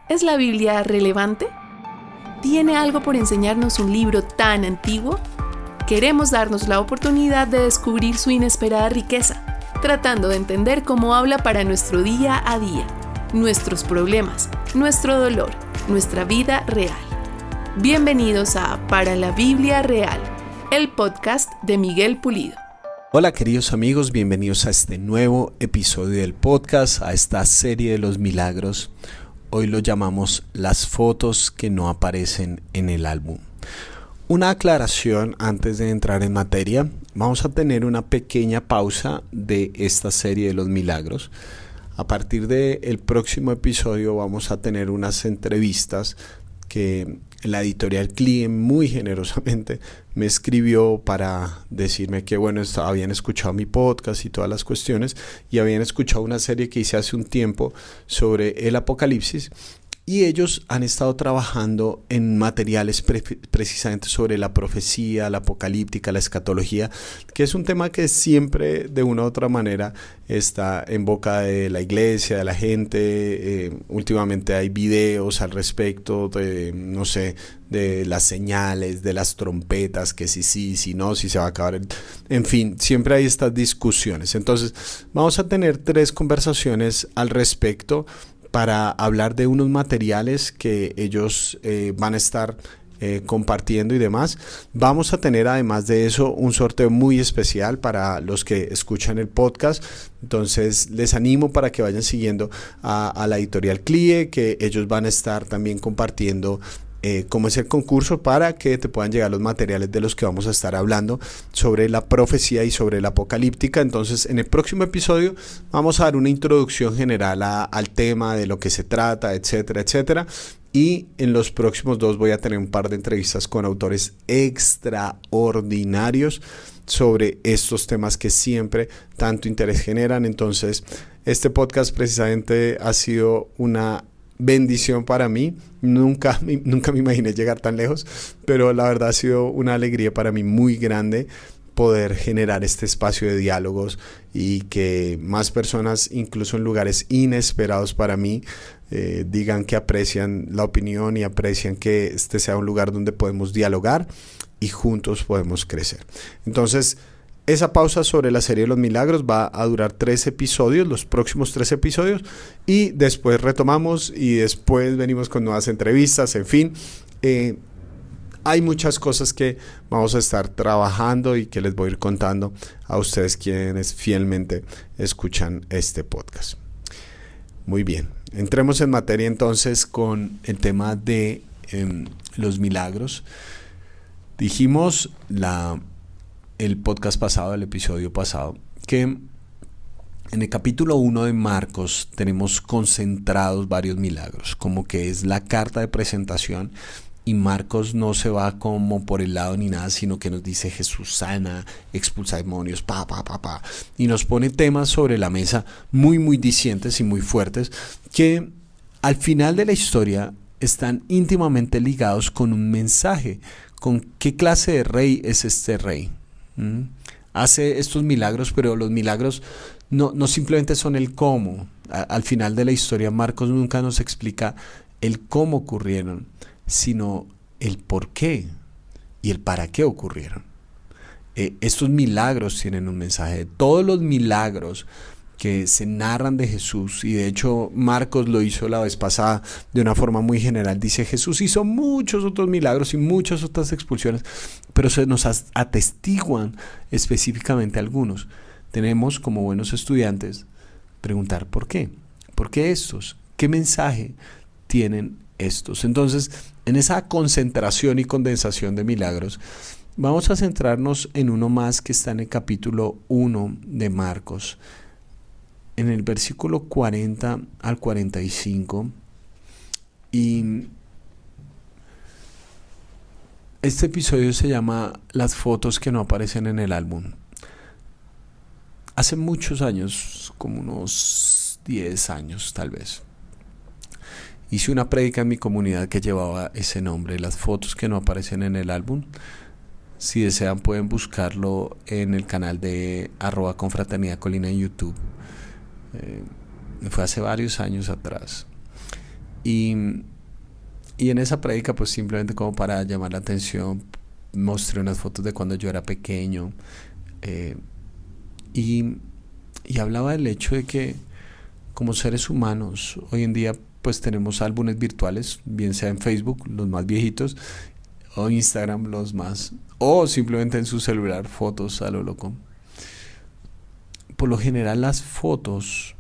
¿Es la Biblia relevante? ¿Tiene algo por enseñarnos un libro tan antiguo? Queremos darnos la oportunidad de descubrir su inesperada riqueza, tratando de entender cómo habla para nuestro día a día, nuestros problemas, nuestro dolor, nuestra vida real. Bienvenidos a Para la Biblia Real, el podcast de Miguel Pulido. Hola queridos amigos, bienvenidos a este nuevo episodio del podcast, a esta serie de los milagros. Hoy lo llamamos las fotos que no aparecen en el álbum. Una aclaración antes de entrar en materia. Vamos a tener una pequeña pausa de esta serie de los milagros. A partir del próximo episodio vamos a tener unas entrevistas que la editorial CLIE muy generosamente me escribió para decirme que habían escuchado mi podcast y todas las cuestiones y habían escuchado una serie que hice hace un tiempo sobre el Apocalipsis. Y ellos han estado trabajando en materiales precisamente sobre la profecía, la apocalíptica, la escatología, que es un tema que siempre de una u otra manera está en boca de la iglesia, de la gente. Últimamente hay videos al respecto de las señales, de las trompetas, que si no, si se va a acabar. En fin, siempre hay estas discusiones. Entonces, vamos a tener 3 conversaciones al respecto para hablar de unos materiales que ellos van a estar compartiendo y demás. Vamos a tener además de eso un sorteo muy especial para los que escuchan el podcast. Entonces les animo para que vayan siguiendo a la editorial CLIE, que ellos van a estar también compartiendo cómo es el concurso para que te puedan llegar los materiales de los que vamos a estar hablando sobre la profecía y sobre la apocalíptica. Entonces en el próximo episodio vamos a dar una introducción general al tema, de lo que se trata, etcétera, etcétera. Y en los próximos 2 voy a tener un par de entrevistas con autores extraordinarios sobre estos temas que siempre tanto interés generan. Entonces este podcast precisamente ha sido una bendición para mí. Nunca me imaginé llegar tan lejos, pero la verdad ha sido una alegría para mí muy grande poder generar este espacio de diálogos y que más personas, incluso en lugares inesperados para mí, digan que aprecian la opinión y aprecian que este sea un lugar donde podemos dialogar y juntos podemos crecer. Entonces, esa pausa sobre la serie de los milagros va a durar 3 episodios, los próximos 3 episodios, y después retomamos y después venimos con nuevas entrevistas, en fin. Hay muchas cosas que vamos a estar trabajando y que les voy a ir contando a ustedes quienes fielmente escuchan este podcast. Muy bien, entremos en materia entonces con el tema de los milagros. Dijimos el podcast pasado, el episodio pasado, que en el capítulo 1 de Marcos tenemos concentrados varios milagros, como que es la carta de presentación, y Marcos no se va como por el lado ni nada, sino que nos dice Jesús sana, expulsa demonios, y nos pone temas sobre la mesa muy muy dicientes y muy fuertes, que al final de la historia están íntimamente ligados con un mensaje, con qué clase de rey es este rey. Hace estos milagros, pero los milagros no simplemente son el cómo. Al final de la historia Marcos nunca nos explica el cómo ocurrieron, sino el por qué y el para qué ocurrieron. Estos milagros tienen un mensaje. Todos los milagros que se narran de Jesús, y de hecho Marcos lo hizo la vez pasada de una forma muy general, dice Jesús hizo muchos otros milagros y muchas otras expulsiones, pero se nos atestiguan específicamente algunos. Tenemos como buenos estudiantes preguntar ¿por qué? ¿Por qué estos? ¿Qué mensaje tienen estos? Entonces, en esa concentración y condensación de milagros, vamos a centrarnos en uno más que está en el capítulo 1 de Marcos, en el versículo 40 al 45, y este episodio se llama Las fotos que no aparecen en el álbum. Hace muchos años, como unos 10 años tal vez, hice una prédica en mi comunidad que llevaba ese nombre, Las fotos que no aparecen en el álbum. Si desean pueden buscarlo en el canal de @confraternidadcolina en YouTube. Fue hace varios años atrás. Y en esa prédica, pues simplemente como para llamar la atención, mostré unas fotos de cuando yo era pequeño. Y hablaba del hecho de que como seres humanos, hoy en día pues tenemos álbumes virtuales, bien sea en Facebook, los más viejitos, o Instagram, los más, o simplemente en su celular, fotos a lo loco. Por lo general las fotos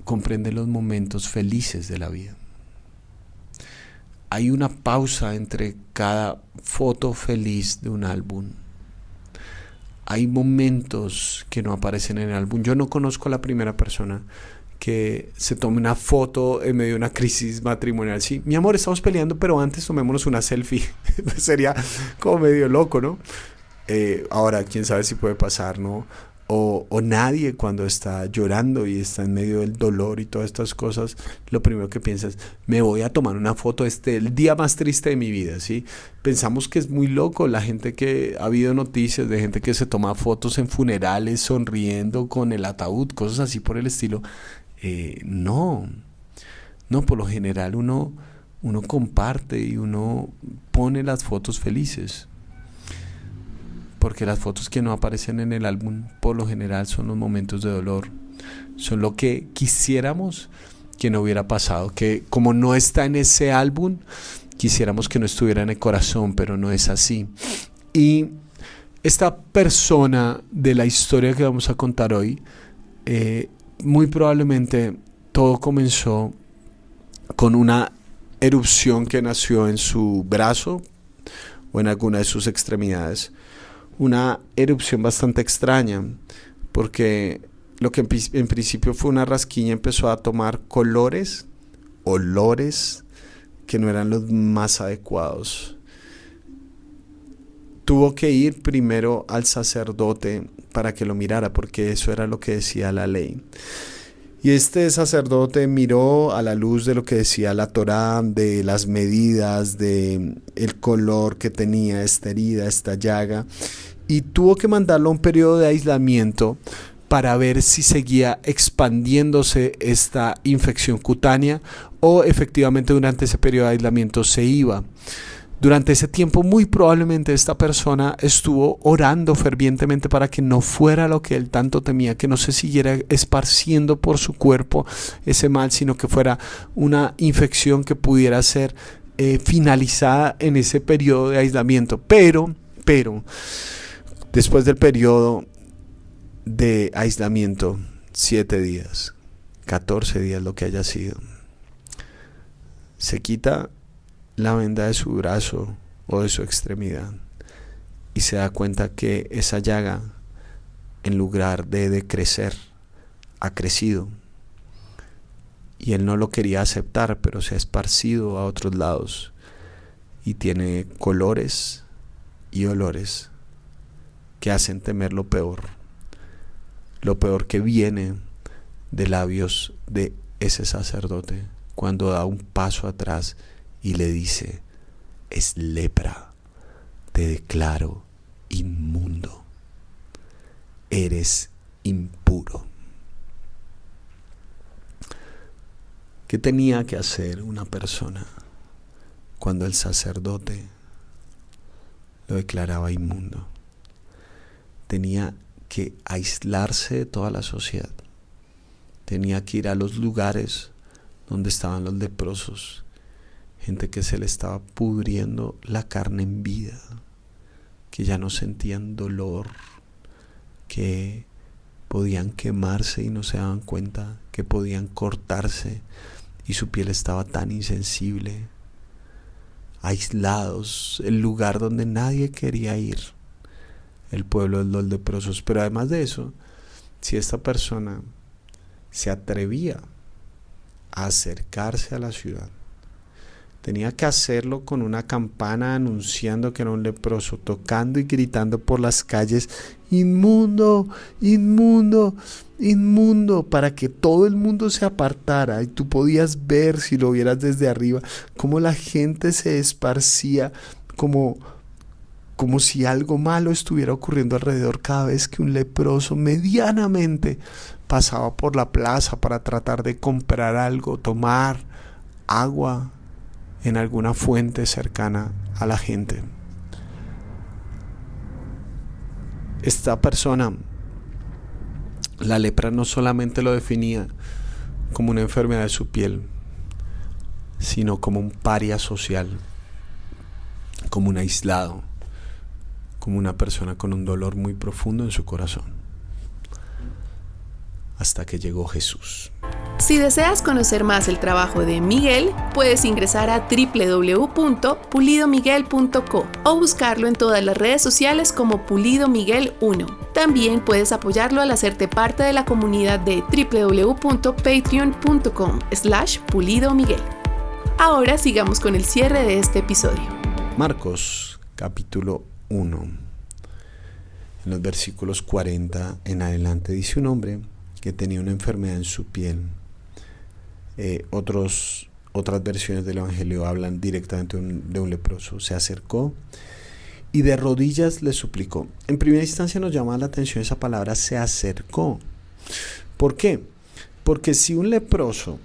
comprenden los momentos felices de la vida. Hay una pausa entre cada foto feliz de un álbum. Hay momentos que no aparecen en el álbum. Yo no conozco a la primera persona que se tome una foto en medio de una crisis matrimonial. Sí, mi amor, estamos peleando, pero antes tomémonos una selfie. Sería como medio loco, ¿no? Ahora, quién sabe si puede pasar, ¿no? O nadie cuando está llorando y está en medio del dolor y todas estas cosas, lo primero que piensa es, me voy a tomar una foto el día más triste de mi vida, ¿sí? Pensamos que es muy loco la gente que ha habido noticias de gente que se toma fotos en funerales sonriendo con el ataúd, cosas así por el estilo. No, por lo general uno comparte y uno pone las fotos felices. Porque las fotos que no aparecen en el álbum por lo general son los momentos de dolor, son lo que quisiéramos que no hubiera pasado, que como no está en ese álbum, quisiéramos que no estuviera en el corazón, pero no es así. Y esta persona de la historia que vamos a contar hoy, muy probablemente todo comenzó con una erupción que nació en su brazo o en alguna de sus extremidades. Una erupción bastante extraña, porque lo que en principio fue una rasquiña empezó a tomar colores, olores que no eran los más adecuados. Tuvo que ir primero al sacerdote para que lo mirara, porque eso era lo que decía la ley. Y este sacerdote miró a la luz de lo que decía la Torá, de las medidas, de el color que tenía esta herida, esta llaga, y tuvo que mandarlo a un periodo de aislamiento para ver si seguía expandiéndose esta infección cutánea o efectivamente durante ese periodo de aislamiento se iba. Durante ese tiempo muy probablemente esta persona estuvo orando fervientemente para que no fuera lo que él tanto temía, que no se siguiera esparciendo por su cuerpo ese mal, sino que fuera una infección que pudiera ser finalizada en ese periodo de aislamiento. Pero, después del periodo de aislamiento, 7 días, 14 días, lo que haya sido, se quita la venda de su brazo o de su extremidad y se da cuenta que esa llaga, en lugar de decrecer, ha crecido, y él no lo quería aceptar, pero se ha esparcido a otros lados y tiene colores y olores que hacen temer lo peor que viene de labios de ese sacerdote cuando da un paso atrás y le dice: es lepra, te declaro inmundo, eres impuro. ¿Qué tenía que hacer una persona cuando el sacerdote lo declaraba inmundo? Tenía que aislarse de toda la sociedad. Tenía que ir a los lugares donde estaban los leprosos, gente que se le estaba pudriendo la carne en vida, que ya no sentían dolor, que podían quemarse y no se daban cuenta, que podían cortarse y su piel estaba tan insensible. Aislados, el lugar donde nadie quería ir, el pueblo de los leprosos. Pero además de eso, si esta persona se atrevía a acercarse a la ciudad, tenía que hacerlo con una campana anunciando que era un leproso, tocando y gritando por las calles: inmundo, inmundo, inmundo, para que todo el mundo se apartara. Y tú podías ver, si lo vieras desde arriba, cómo la gente se esparcía como si algo malo estuviera ocurriendo alrededor cada vez que un leproso medianamente pasaba por la plaza para tratar de comprar algo, tomar agua en alguna fuente cercana a la gente. Esta persona, la lepra no solamente lo definía como una enfermedad de su piel, sino como un paria social, como un aislado, como una persona con un dolor muy profundo en su corazón. Hasta que llegó Jesús. Si deseas conocer más el trabajo de Miguel, puedes ingresar a www.pulidomiguel.co o buscarlo en todas las redes sociales como Pulido Miguel 1. También puedes apoyarlo al hacerte parte de la comunidad de www.patreon.com/pulidomiguel. Ahora sigamos con el cierre de este episodio. Marcos capítulo 1. En los versículos 40 en adelante dice: un hombre que tenía una enfermedad en su piel. Otras versiones del evangelio hablan directamente de un leproso. Se acercó y de rodillas le suplicó. En primera instancia nos llama la atención esa palabra, se acercó. ¿Por qué? Porque si un leproso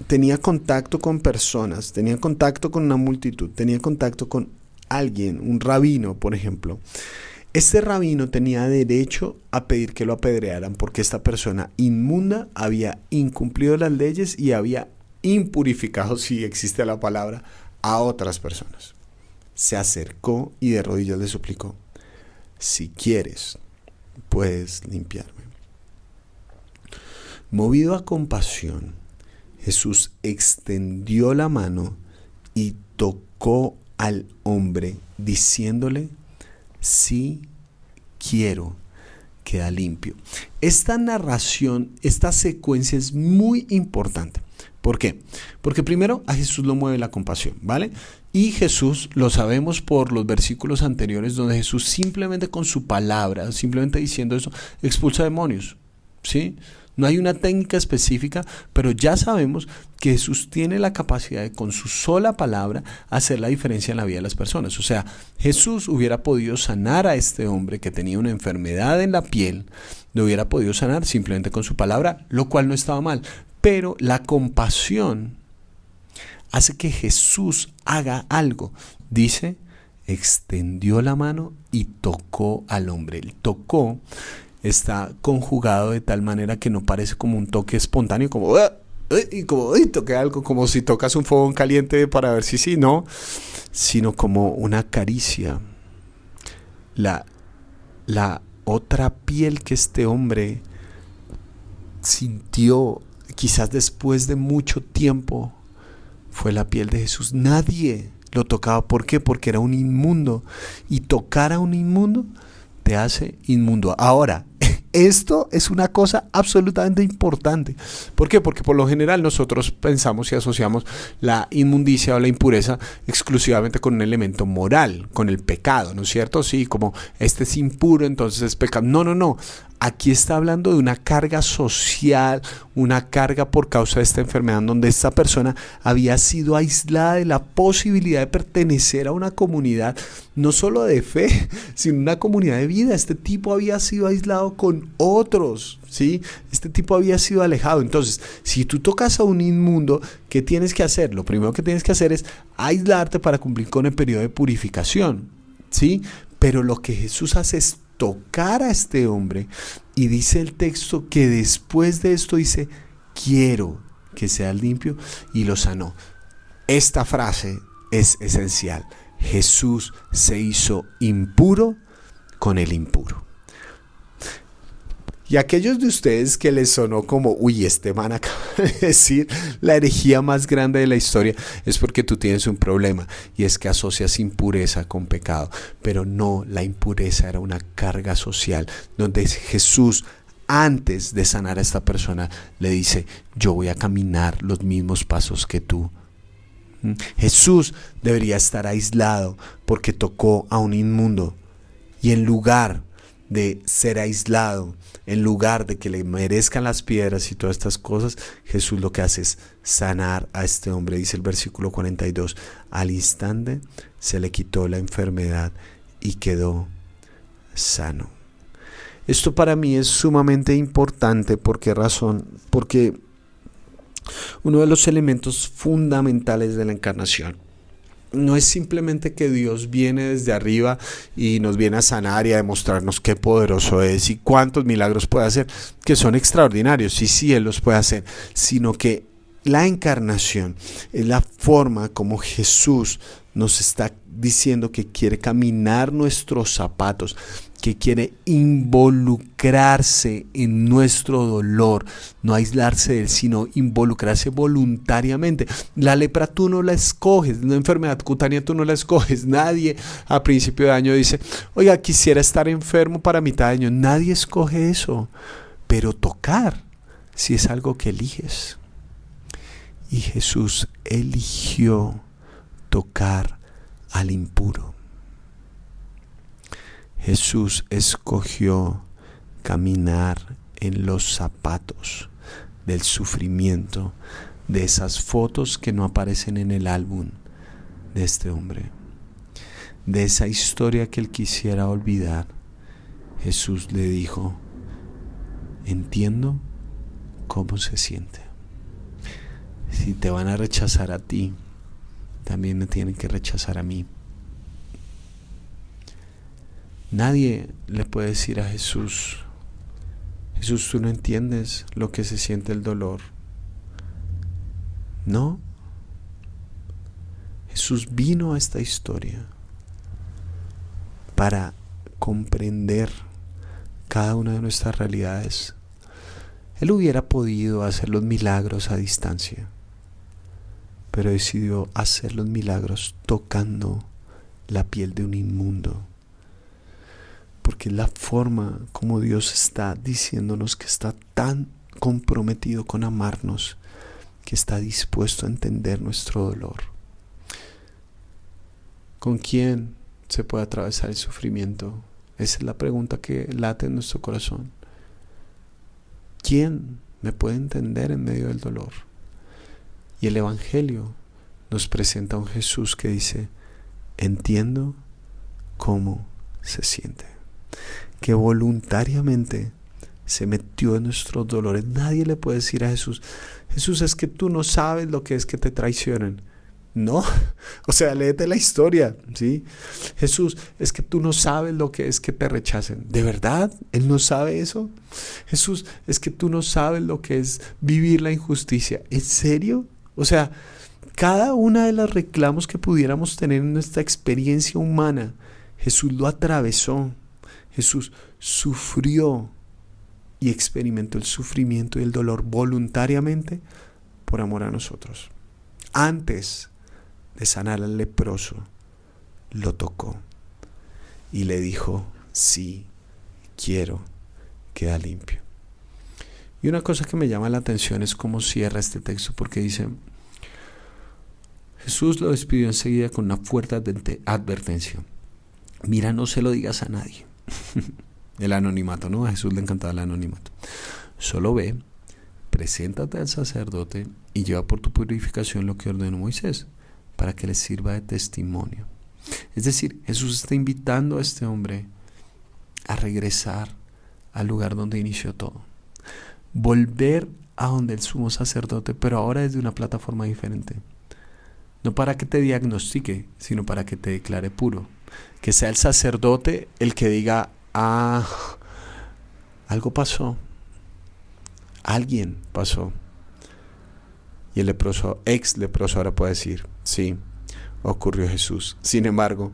tenía contacto con personas, tenía contacto con una multitud, tenía contacto con alguien, un rabino, por ejemplo, este rabino tenía derecho a pedir que lo apedrearan porque esta persona inmunda había incumplido las leyes y había impurificado, si existe la palabra, a otras personas. Se acercó y de rodillas le suplicó: si quieres, puedes limpiarme. Movido a compasión, Jesús extendió la mano y tocó al hombre, diciéndole: sí quiero, queda limpio. Esta narración, esta secuencia es muy importante. ¿Por qué? Porque primero a Jesús lo mueve la compasión, ¿vale? Y Jesús, lo sabemos por los versículos anteriores, donde Jesús simplemente con su palabra, simplemente diciendo eso, expulsa demonios, ¿sí? No hay una técnica específica, pero ya sabemos que Jesús tiene la capacidad de con su sola palabra hacer la diferencia en la vida de las personas. O sea, Jesús hubiera podido sanar a este hombre que tenía una enfermedad en la piel, lo hubiera podido sanar simplemente con su palabra, lo cual no estaba mal. Pero la compasión hace que Jesús haga algo. Dice, extendió la mano y tocó al hombre. El tocó está conjugado de tal manera que no parece como un toque espontáneo, como toqué algo, como si tocas un fogón caliente para ver si sí, no, sino como una caricia. La otra piel que este hombre sintió, quizás después de mucho tiempo, fue la piel de Jesús. Nadie lo tocaba. ¿Por qué? Porque era un inmundo. Y tocar a un inmundo te hace inmundo. Ahora, esto es una cosa absolutamente importante. ¿Por qué? Porque por lo general nosotros pensamos y asociamos la inmundicia o la impureza exclusivamente con un elemento moral, con el pecado, ¿no es cierto? Sí, como este es impuro, entonces es pecado. No. Aquí está hablando de una carga social, una carga por causa de esta enfermedad, donde esta persona había sido aislada de la posibilidad de pertenecer a una comunidad, no solo de fe, sino una comunidad de vida. Este tipo había sido aislado con otros, ¿sí? Este tipo había sido alejado. Entonces, si tú tocas a un inmundo, ¿qué tienes que hacer? Lo primero que tienes que hacer es aislarte para cumplir con el periodo de purificación, ¿sí? Pero lo que Jesús hace es tocar a este hombre, y dice el texto que después de esto dice: quiero que sea limpio, y lo sanó. Esta frase es esencial. Jesús se hizo impuro con el impuro. Y aquellos de ustedes que les sonó como, este man acaba de decir la herejía más grande de la historia, es porque tú tienes un problema, y es que asocias impureza con pecado. Pero no, la impureza era una carga social, donde Jesús, antes de sanar a esta persona, le dice: yo voy a caminar los mismos pasos que tú. Jesús debería estar aislado porque tocó a un inmundo, y en lugar de ser aislado, en lugar de que le merezcan las piedras y todas estas cosas, Jesús lo que hace es sanar a este hombre. Dice el versículo 42, al instante se le quitó la enfermedad y quedó sano. Esto para mí es sumamente importante. ¿Por qué razón? Porque uno de los elementos fundamentales de la encarnación no es simplemente que Dios viene desde arriba y nos viene a sanar y a demostrarnos qué poderoso es y cuántos milagros puede hacer, que son extraordinarios, y sí, Él los puede hacer, sino que la encarnación es la forma como Jesús nos está diciendo que quiere caminar nuestros zapatos, que quiere involucrarse en nuestro dolor, no aislarse de él, sino involucrarse voluntariamente. La lepra tú no la escoges, una enfermedad cutánea tú no la escoges. Nadie a principio de año dice, oiga, quisiera estar enfermo para mitad de año. Nadie escoge eso, pero tocar sí es algo que eliges. Y Jesús eligió tocar al impuro. Jesús escogió caminar en los zapatos del sufrimiento, de esas fotos que no aparecen en el álbum de este hombre, de esa historia que él quisiera olvidar. Jesús le dijo, entiendo cómo se siente. Si te van a rechazar a ti, también me tienen que rechazar a mí. Nadie le puede decir a Jesús, Jesús, tú no entiendes lo que se siente el dolor. No. Jesús vino a esta historia para comprender cada una de nuestras realidades. Él hubiera podido hacer los milagros a distancia, pero decidió hacer los milagros tocando la piel de un inmundo. Porque es la forma como Dios está diciéndonos que está tan comprometido con amarnos, que está dispuesto a entender nuestro dolor. ¿Con quién se puede atravesar el sufrimiento? Esa es la pregunta que late en nuestro corazón. ¿Quién me puede entender en medio del dolor? Y el Evangelio nos presenta a un Jesús que dice, entiendo cómo se siente. Que voluntariamente se metió en nuestros dolores. Nadie le puede decir a Jesús, Jesús, es que tú no sabes lo que es que te traicionen. No, o sea, léete la historia, ¿sí? Jesús, es que tú no sabes lo que es que te rechacen. ¿De verdad? ¿Él no sabe eso? Jesús, es que tú no sabes lo que es vivir la injusticia. ¿En serio? O sea, cada una de los reclamos que pudiéramos tener en nuestra experiencia humana, Jesús lo atravesó. Jesús sufrió y experimentó el sufrimiento y el dolor voluntariamente por amor a nosotros. Antes de sanar al leproso, lo tocó y le dijo, sí, quiero, queda limpio. Y una cosa que me llama la atención es cómo cierra este texto, porque dice, Jesús lo despidió enseguida con una fuerte advertencia. Mira, no se lo digas a nadie. El anonimato, ¿no? A Jesús le encantaba el anonimato. Solo ve, preséntate al sacerdote y lleva por tu purificación lo que ordenó Moisés, para que les sirva de testimonio. Es decir, Jesús está invitando a este hombre a regresar al lugar donde inició todo. Volver a donde el sumo sacerdote, pero ahora desde una plataforma diferente. No para que te diagnostique, sino para que te declare puro. Que sea el sacerdote el que diga, algo pasó. Alguien pasó. Y el leproso, ex leproso, ahora puede decir, sí, ocurrió Jesús. Sin embargo,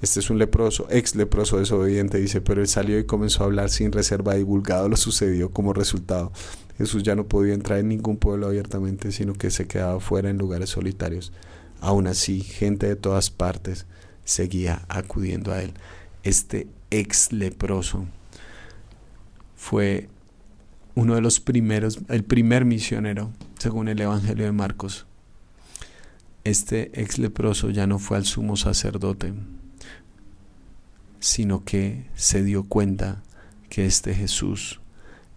este es un leproso, ex leproso desobediente, dice, pero él salió y comenzó a hablar sin reserva, divulgado lo sucedió. Como resultado, Jesús ya no podía entrar en ningún pueblo abiertamente, sino que se quedaba fuera en lugares solitarios. Aún así, gente de todas partes seguía acudiendo a él. Este ex leproso fue uno de los primeros, el primer misionero, según el Evangelio de Marcos. Este ex leproso ya no fue al sumo sacerdote, sino que se dio cuenta que este Jesús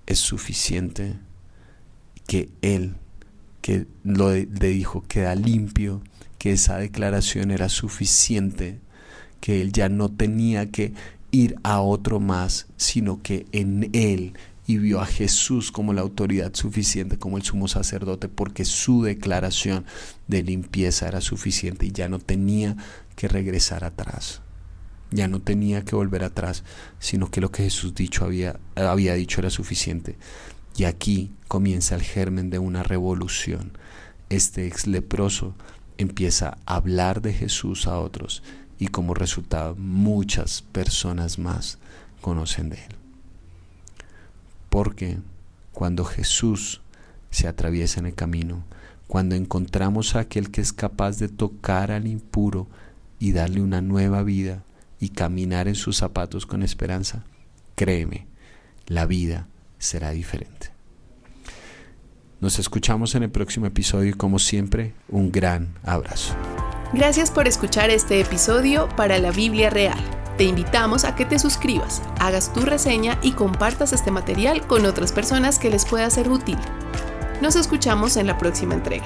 es suficiente, que él, que le dijo queda limpio, que esa declaración era suficiente, que él ya no tenía que ir a otro más, sino que en él, y vio a Jesús como la autoridad suficiente, como el sumo sacerdote, porque su declaración de limpieza era suficiente y ya no tenía que regresar atrás. Ya no tenía que volver atrás, sino que lo que Jesús había dicho era suficiente. Y aquí comienza el germen de una revolución. Este ex leproso empieza a hablar de Jesús a otros y como resultado muchas personas más conocen de él. Porque cuando Jesús se atraviesa en el camino, cuando encontramos a aquel que es capaz de tocar al impuro y darle una nueva vida y caminar en sus zapatos con esperanza, créeme, la vida será diferente. Nos escuchamos en el próximo episodio y como siempre, un gran abrazo. Gracias por escuchar este episodio para la Biblia Real. Te invitamos a que te suscribas, hagas tu reseña y compartas este material con otras personas que les pueda ser útil. Nos escuchamos en la próxima entrega.